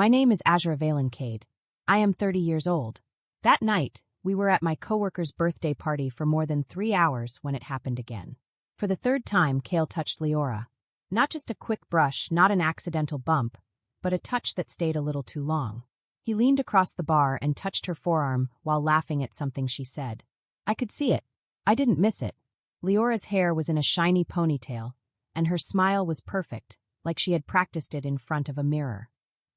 My name is Azura Cade. I am 30 years old. That night, we were at my coworker's birthday party for more than 3 hours when it happened again. For the third time, Kael touched Leora. Not just a quick brush, not an accidental bump, but a touch that stayed a little too long. He leaned across the bar and touched her forearm while laughing at something she said. I could see it. I didn't miss it. Leora's hair was in a shiny ponytail, and her smile was perfect, like she had practiced it in front of a mirror.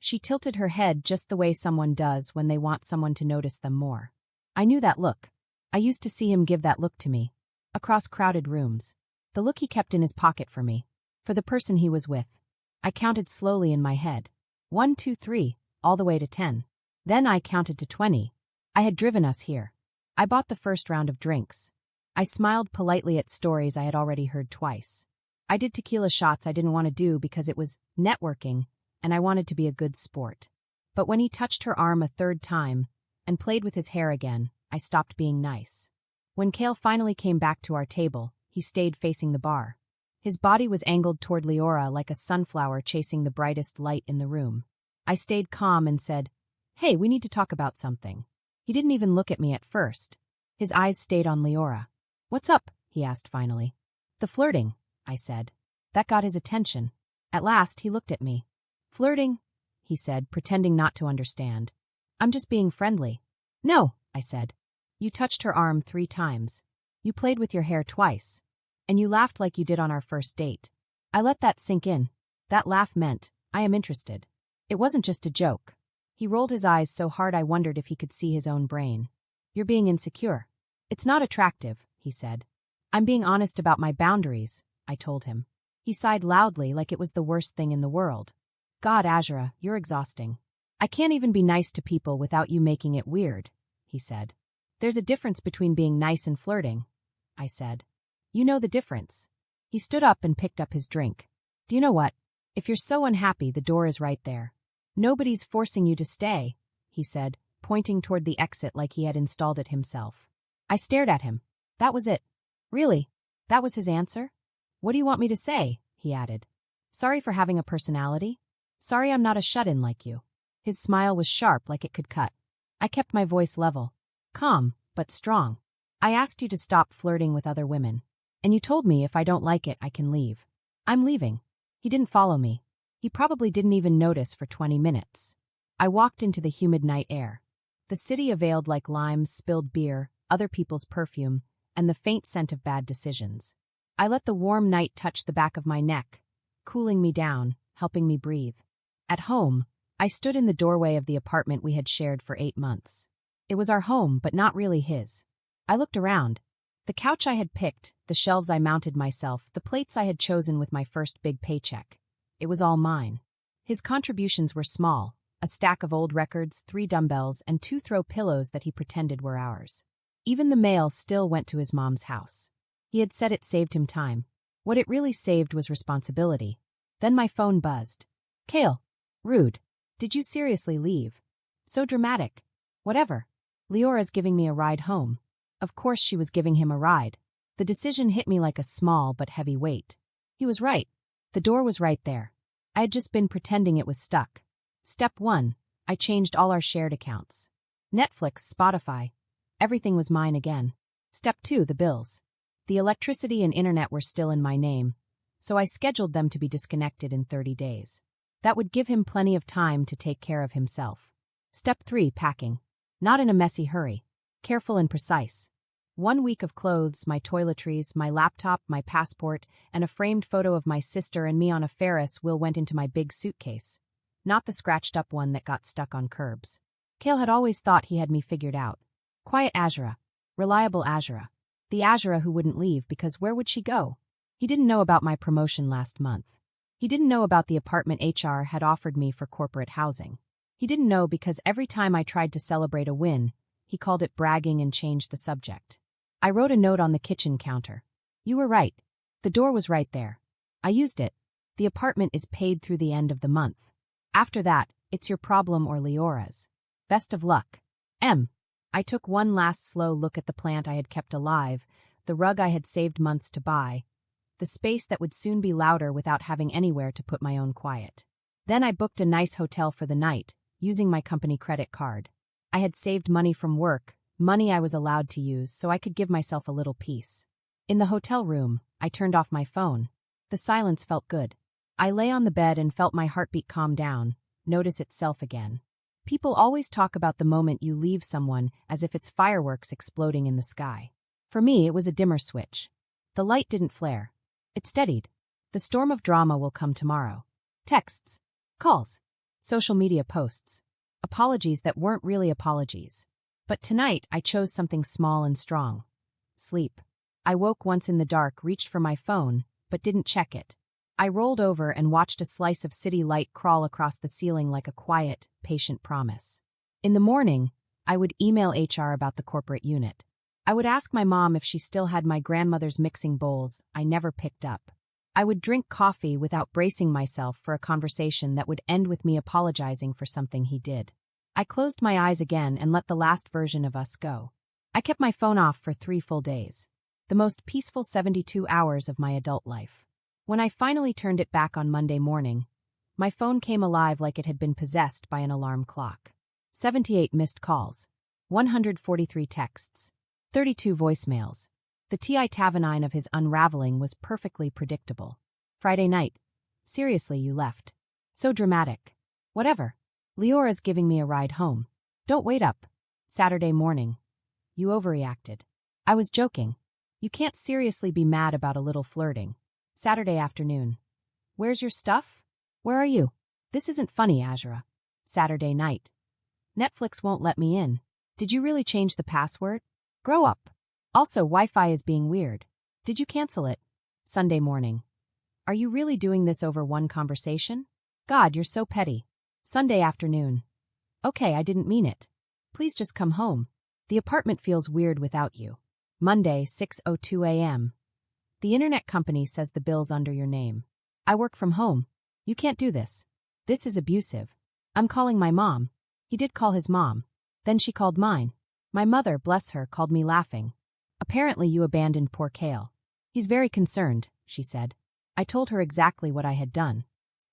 She tilted her head just the way someone does when they want someone to notice them more. I knew that look. I used to see him give that look to me. Across crowded rooms. The look he kept in his pocket for me. For the person he was with. I counted slowly in my head. 1, 2, 3, all the way to 10. Then I counted to 20. I had driven us here. I bought the first round of drinks. I smiled politely at stories I had already heard twice. I did tequila shots I didn't want to do because it was networking, and I wanted to be a good sport. But when he touched her arm a third time and played with his hair again, I stopped being nice. When Kael finally came back to our table, he stayed facing the bar. His body was angled toward Leora like a sunflower chasing the brightest light in the room. I stayed calm and said, "Hey, we need to talk about something." He didn't even look at me at first. His eyes stayed on Leora. "What's up?" he asked finally. "The flirting," I said. That got his attention. At last, he looked at me. "Flirting?" he said, pretending not to understand. "I'm just being friendly." "No," I said. "You touched her arm 3 times. You played with your hair twice. And you laughed like you did on our first date." I let that sink in. That laugh meant, I am interested. It wasn't just a joke. He rolled his eyes so hard I wondered if he could see his own brain. "You're being insecure." "It's not attractive," he said. "I'm being honest about my boundaries," I told him. He sighed loudly like it was the worst thing in the world. "God, Azura, you're exhausting. I can't even be nice to people without you making it weird," he said. "There's a difference between being nice and flirting," I said. "You know the difference." He stood up and picked up his drink. "Do you know what? If you're so unhappy, the door is right there. Nobody's forcing you to stay," he said, pointing toward the exit like he had installed it himself. I stared at him. That was it. "Really? That was his answer? What do you want me to say?" he added. "Sorry for having a personality? Sorry I'm not a shut-in like you." His smile was sharp like it could cut. I kept my voice level. Calm, but strong. "I asked you to stop flirting with other women. And you told me if I don't like it, I can leave. I'm leaving." He didn't follow me. He probably didn't even notice for 20 minutes. I walked into the humid night air. The city exhaled like limes, spilled beer, other people's perfume, and the faint scent of bad decisions. I let the warm night touch the back of my neck, cooling me down, helping me breathe. At home, I stood in the doorway of the apartment we had shared for 8 months. It was our home, but not really his. I looked around. The couch I had picked, the shelves I mounted myself, the plates I had chosen with my first big paycheck. It was all mine. His contributions were small, a stack of old records, 3 dumbbells, and 2 throw pillows that he pretended were ours. Even the mail still went to his mom's house. He had said it saved him time. What it really saved was responsibility. Then my phone buzzed. "Kael. Rude. Did you seriously leave? So dramatic." "Whatever. Leora's giving me a ride home." Of course she was giving him a ride. The decision hit me like a small but heavy weight. He was right. The door was right there. I had just been pretending it was stuck. Step 1. I changed all our shared accounts. Netflix, Spotify. Everything was mine again. Step 2. The bills. The electricity and internet were still in my name, so I scheduled them to be disconnected in 30 days. That would give him plenty of time to take care of himself. Step 3. Packing. Not in a messy hurry. Careful and precise. 1 week of clothes, my toiletries, my laptop, my passport, and a framed photo of my sister and me on a Ferris wheel went into my big suitcase. Not the scratched-up one that got stuck on curbs. Kael had always thought he had me figured out. Quiet Azura. Reliable Azura. The Azura who wouldn't leave because where would she go? He didn't know about my promotion last month. He didn't know about the apartment HR had offered me for corporate housing. He didn't know because every time I tried to celebrate a win, he called it bragging and changed the subject. I wrote a note on the kitchen counter. "You were right. The door was right there. I used it. The apartment is paid through the end of the month. After that, it's your problem or Leora's. Best of luck. M." I took one last slow look at the plant I had kept alive, the rug I had saved months to buy, the space that would soon be louder without having anywhere to put my own quiet. Then I booked a nice hotel for the night, using my company credit card. I had saved money from work, money I was allowed to use so I could give myself a little peace. In the hotel room, I turned off my phone. The silence felt good. I lay on the bed and felt my heartbeat calm down, notice itself again. People always talk about the moment you leave someone as if it's fireworks exploding in the sky. For me, it was a dimmer switch. The light didn't flare. It steadied. The storm of drama will come tomorrow. Texts, calls, social media posts, apologies that weren't really apologies. But tonight, I chose something small and strong. Sleep. I woke once in the dark, reached for my phone, but didn't check it. I rolled over and watched a slice of city light crawl across the ceiling like a quiet, patient promise. In the morning, I would email HR about the corporate unit. I would ask my mom if she still had my grandmother's mixing bowls I never picked up. I would drink coffee without bracing myself for a conversation that would end with me apologizing for something he did. I closed my eyes again and let the last version of us go. I kept my phone off for 3 full days. The most peaceful 72 hours of my adult life. When I finally turned it back on Monday morning, my phone came alive like it had been possessed by an alarm clock. 78 missed calls, 143 texts, 32 voicemails. The TI Tavanine of his unraveling was perfectly predictable. Friday night. Seriously, you left. So dramatic. Whatever. Leora's giving me a ride home. Don't wait up. Saturday morning. You overreacted. I was joking. You can't seriously be mad about a little flirting. Saturday afternoon. Where's your stuff? Where are you? This isn't funny, Azura. Saturday night. Netflix won't let me in. Did you really change the password? Grow up. Also, Wi-Fi is being weird. Did you cancel it? Sunday morning. Are you really doing this over one conversation? God, you're so petty. Sunday afternoon. Okay, I didn't mean it. Please just come home. The apartment feels weird without you. Monday, 6:02 a.m. The internet company says the bill's under your name. I work from home. You can't do this. This is abusive. I'm calling my mom. He did call his mom. Then she called mine. My mother, bless her, called me laughing. Apparently you abandoned poor Kael. He's very concerned, she said. I told her exactly what I had done.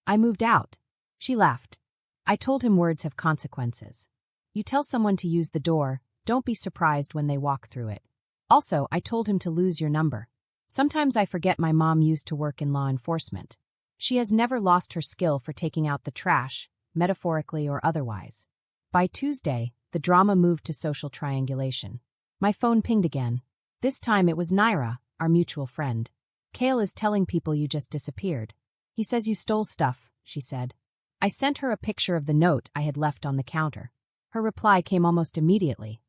I moved out. She laughed. I told him words have consequences. You tell someone to use the door, don't be surprised when they walk through it. Also, I told him to lose your number. Sometimes I forget my mom used to work in law enforcement. She has never lost her skill for taking out the trash, metaphorically or otherwise. By Tuesday, the drama moved to social triangulation. My phone pinged again. This time it was Naira, our mutual friend. Kael is telling people you just disappeared. He says you stole stuff, she said. I sent her a picture of the note I had left on the counter. Her reply came almost immediately.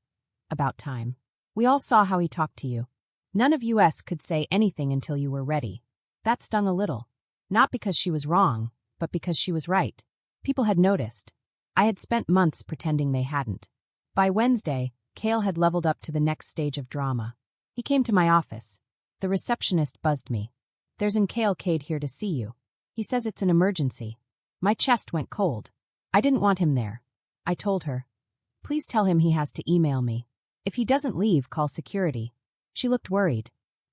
About time. We all saw how he talked to you. None of us could say anything until you were ready. That stung a little. Not because she was wrong, but because she was right. People had noticed. I had spent months pretending they hadn't. By Wednesday, Kael had leveled up to the next stage of drama. He came to my office. The receptionist buzzed me. There's an Kael Cade here to see you. He says it's an emergency. My chest went cold. I didn't want him there. I told her. Please tell him he has to email me. If he doesn't leave, call security. She looked worried.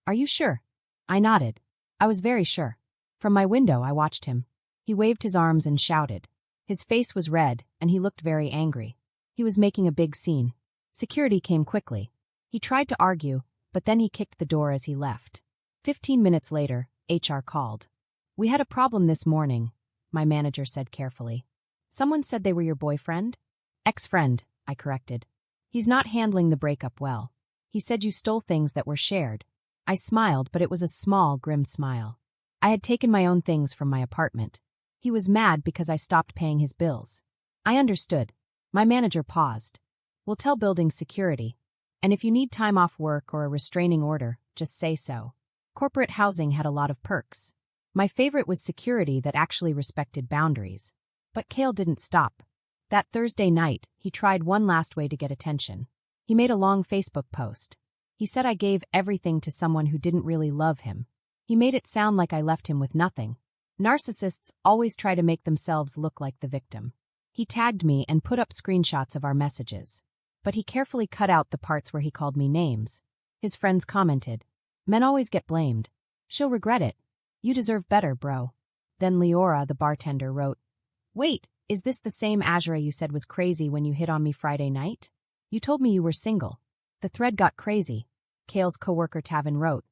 Are you sure? I nodded. I was very sure. From my window, I watched him. He waved his arms and shouted. His face was red, and he looked very angry. He was making a big scene. Security came quickly. He tried to argue, but then he kicked the door as he left. 15 minutes later, HR called. We had a problem this morning, my manager said carefully. Someone said they were your boyfriend? Ex-friend, I corrected. He's not handling the breakup well. He said you stole things that were shared. I smiled, but it was a small, grim smile. I had taken my own things from my apartment. He was mad because I stopped paying his bills. I understood. My manager paused. We'll tell building security. And if you need time off work or a restraining order, just say so. Corporate housing had a lot of perks. My favorite was security that actually respected boundaries. But Kael didn't stop. That Thursday night, he tried one last way to get attention. He made a long Facebook post. He said I gave everything to someone who didn't really love him. He made it sound like I left him with nothing. Narcissists always try to make themselves look like the victim. He tagged me and put up screenshots of our messages. But he carefully cut out the parts where he called me names. His friends commented, "Men always get blamed. She'll regret it. You deserve better, bro." Then Leora, the bartender, wrote, Wait, is this the same Azura you said was crazy when you hit on me Friday night? You told me you were single. The thread got crazy. Kael's coworker Tavin wrote.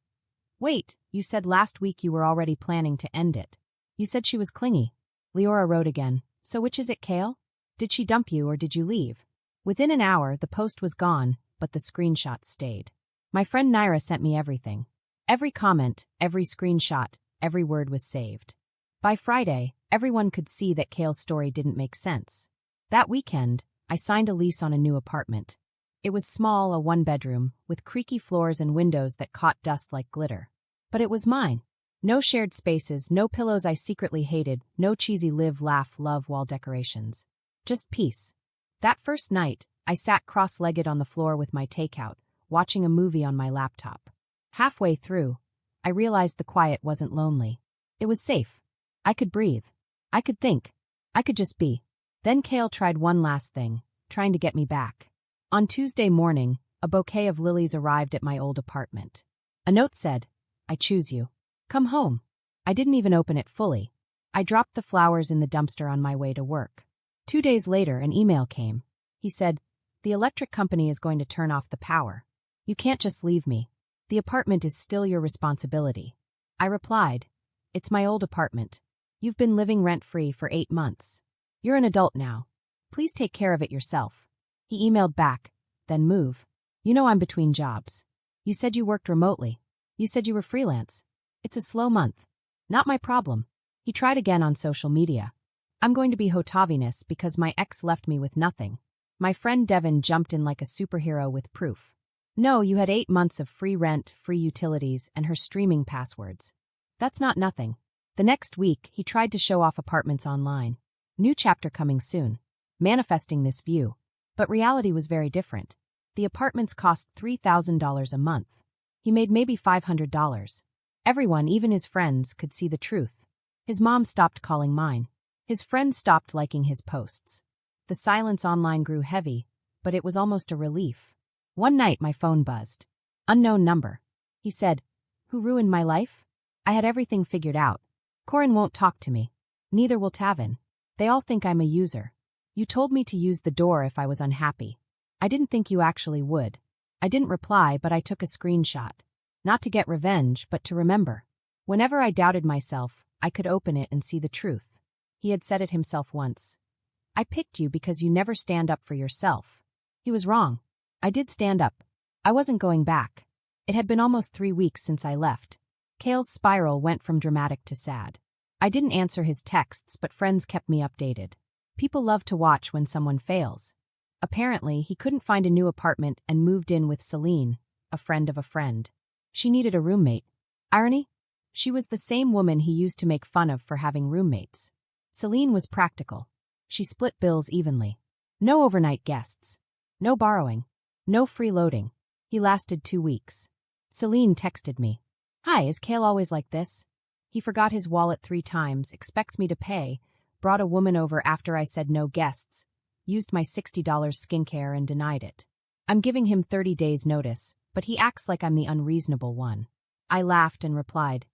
Wait, you said last week you were already planning to end it. You said she was clingy. Leora wrote again. So which is it, Kael? Did she dump you or did you leave? Within an hour, the post was gone, but the screenshots stayed. My friend Naira sent me everything. Every comment, every screenshot, every word was saved. By Friday, everyone could see that Kael's story didn't make sense. That weekend, I signed a lease on a new apartment. It was small, a one-bedroom, with creaky floors and windows that caught dust like glitter. But it was mine. No shared spaces, no pillows I secretly hated, no cheesy live, laugh, love wall decorations. Just peace. That first night, I sat cross-legged on the floor with my takeout, watching a movie on my laptop. Halfway through, I realized the quiet wasn't lonely. It was safe. I could breathe. I could think. I could just be. Then Kael tried one last thing, trying to get me back. On Tuesday morning, a bouquet of lilies arrived at my old apartment. A note said, I choose you. Come home. I didn't even open it fully. I dropped the flowers in the dumpster on my way to work. 2 days later, an email came. He said, the electric company is going to turn off the power. You can't just leave me. The apartment is still your responsibility. I replied, it's my old apartment. You've been living rent-free for 8 months. You're an adult now. Please take care of it yourself. He emailed back, then move. You know I'm between jobs. You said you worked remotely. You said you were freelance. It's a slow month. Not my problem. He tried again on social media. I'm going to be Hotavinus because my ex left me with nothing. My friend Devin jumped in like a superhero with proof. No, you had 8 months of free rent, free utilities, and her streaming passwords. That's not nothing. The next week, he tried to show off apartments online. New chapter coming soon. Manifesting this view. But reality was very different. The apartments cost $3,000 a month. He made maybe $500. Everyone, even his friends, could see the truth. His mom stopped calling mine. His friends stopped liking his posts. The silence online grew heavy, but it was almost a relief. One night my phone buzzed. Unknown number. He said, who ruined my life? I had everything figured out. Corin won't talk to me. Neither will Tavin. They all think I'm a user. You told me to use the door if I was unhappy. I didn't think you actually would. I didn't reply, but I took a screenshot. Not to get revenge, but to remember. Whenever I doubted myself, I could open it and see the truth. He had said it himself once. I picked you because you never stand up for yourself. He was wrong. I did stand up. I wasn't going back. It had been almost 3 weeks since I left. Kael's spiral went from dramatic to sad. I didn't answer his texts, but friends kept me updated. People love to watch when someone fails. Apparently, he couldn't find a new apartment and moved in with Celine, a friend of a friend. She needed a roommate. Irony? She was the same woman he used to make fun of for having roommates. Celine was practical. She split bills evenly. No overnight guests. No borrowing. No freeloading. He lasted 2 weeks. Celine texted me. Hi, is Kael always like this? He forgot his wallet 3 times, expects me to pay, brought a woman over after I said no guests, used my $60 skincare and denied it. I'm giving him 30 days notice, but he acts like I'm the unreasonable one. I laughed and replied,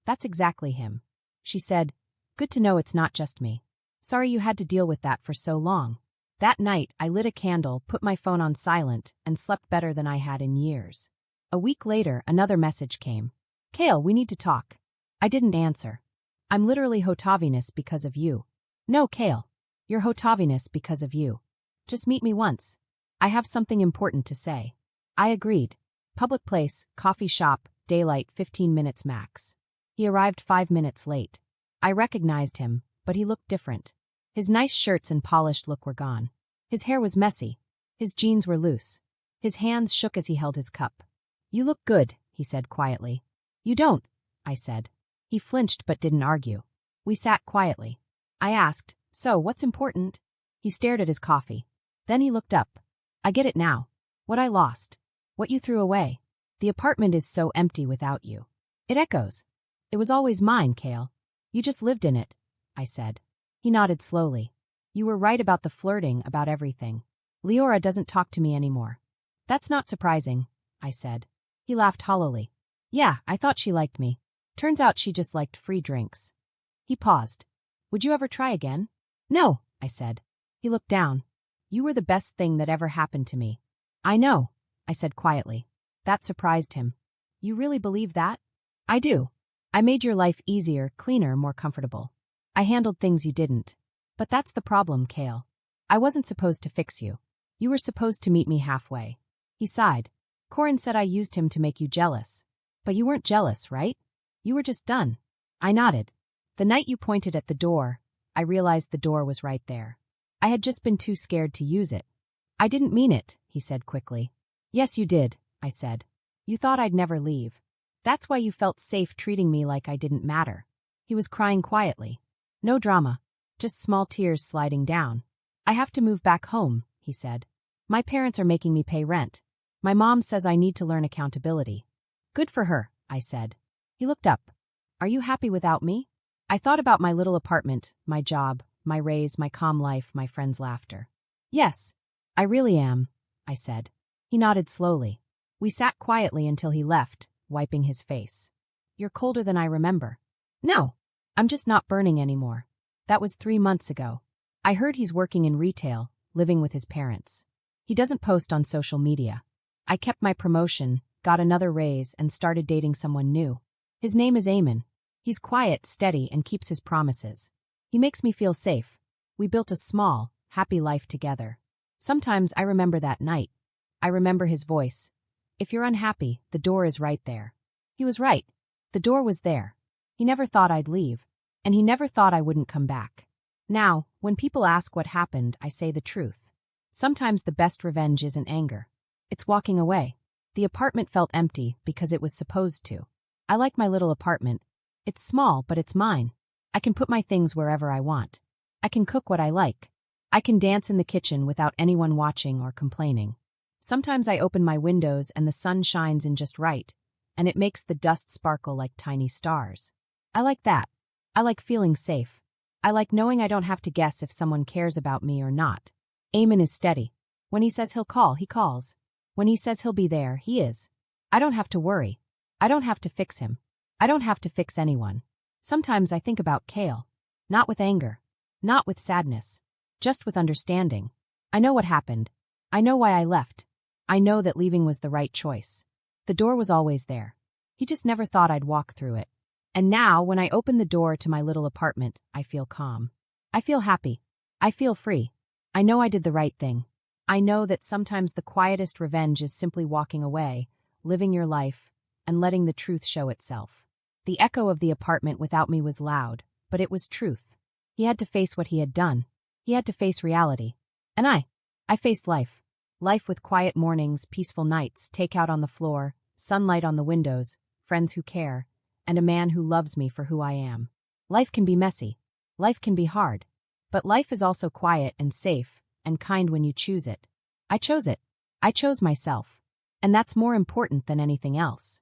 that's exactly him. She said, good to know it's not just me. Sorry you had to deal with that for so long. That night, I lit a candle, put my phone on silent, and slept better than I had in years. A week later, another message came. Kael, we need to talk. I didn't answer. I'm literally Hotavinus because of you. No, Kael. You're Hotavinus because of you. Just meet me once. I have something important to say. I agreed. Public place, coffee shop, daylight 15 minutes max. He arrived 5 minutes late. I recognized him, but he looked different. His nice shirts and polished look were gone. His hair was messy. His jeans were loose. His hands shook as he held his cup. You look good, he said quietly. You don't, I said. He flinched but didn't argue. We sat quietly. I asked, so what's important? He stared at his coffee. Then he looked up. I get it now. What I lost. What you threw away. The apartment is so empty without you. It echoes. It was always mine, Kael. You just lived in it, I said. He nodded slowly. You were right about the flirting, about everything. Leora doesn't talk to me anymore. That's not surprising, I said. He laughed hollowly. Yeah, I thought she liked me. Turns out she just liked free drinks. He paused. Would you ever try again? No, I said. He looked down. You were the best thing that ever happened to me. I know, I said quietly. That surprised him. You really believe that? I do. I made your life easier, cleaner, more comfortable. I handled things you didn't. But that's the problem, Kael. I wasn't supposed to fix you. You were supposed to meet me halfway. He sighed. Corin said I used him to make you jealous. But you weren't jealous, right? You were just done. I nodded. The night you pointed at the door, I realized the door was right there. I had just been too scared to use it. I didn't mean it, he said quickly. Yes, you did, I said. You thought I'd never leave. That's why you felt safe treating me like I didn't matter. He was crying quietly. No drama, just small tears sliding down. I have to move back home, he said. My parents are making me pay rent. My mom says I need to learn accountability. Good for her, I said. He looked up. Are you happy without me? I thought about my little apartment, my job, my raise, my calm life, my friends' laughter. Yes, I really am, I said. He nodded slowly. We sat quietly until he left, wiping his face. You're colder than I remember. No, I'm just not burning anymore. That was 3 months ago. I heard he's working in retail, living with his parents. He doesn't post on social media. I kept my promotion, got another raise, and started dating someone new. His name is Eamon. He's quiet, steady, and keeps his promises. He makes me feel safe. We built a small, happy life together. Sometimes I remember that night. I remember his voice. If you're unhappy, the door is right there. He was right. The door was there. He never thought I'd leave, and he never thought I wouldn't come back. Now, when people ask what happened, I say the truth. Sometimes the best revenge isn't anger. It's walking away. The apartment felt empty because it was supposed to. I like my little apartment. It's small, but it's mine. I can put my things wherever I want. I can cook what I like. I can dance in the kitchen without anyone watching or complaining. Sometimes I open my windows and the sun shines in just right, and it makes the dust sparkle like tiny stars. I like that. I like feeling safe. I like knowing I don't have to guess if someone cares about me or not. Eamon is steady. When he says he'll call, he calls. When he says he'll be there, he is. I don't have to worry. I don't have to fix him. I don't have to fix anyone. Sometimes I think about Kael. Not with anger. Not with sadness. Just with understanding. I know what happened. I know why I left. I know that leaving was the right choice. The door was always there. He just never thought I'd walk through it. And now, when I open the door to my little apartment, I feel calm. I feel happy. I feel free. I know I did the right thing. I know that sometimes the quietest revenge is simply walking away, living your life, and letting the truth show itself. The echo of the apartment without me was loud, but it was truth. He had to face what he had done. He had to face reality. And I faced life. Life with quiet mornings, peaceful nights, takeout on the floor, sunlight on the windows, friends who care, and a man who loves me for who I am. Life can be messy. Life can be hard. But life is also quiet and safe and kind when you choose it. I chose it. I chose myself. And that's more important than anything else.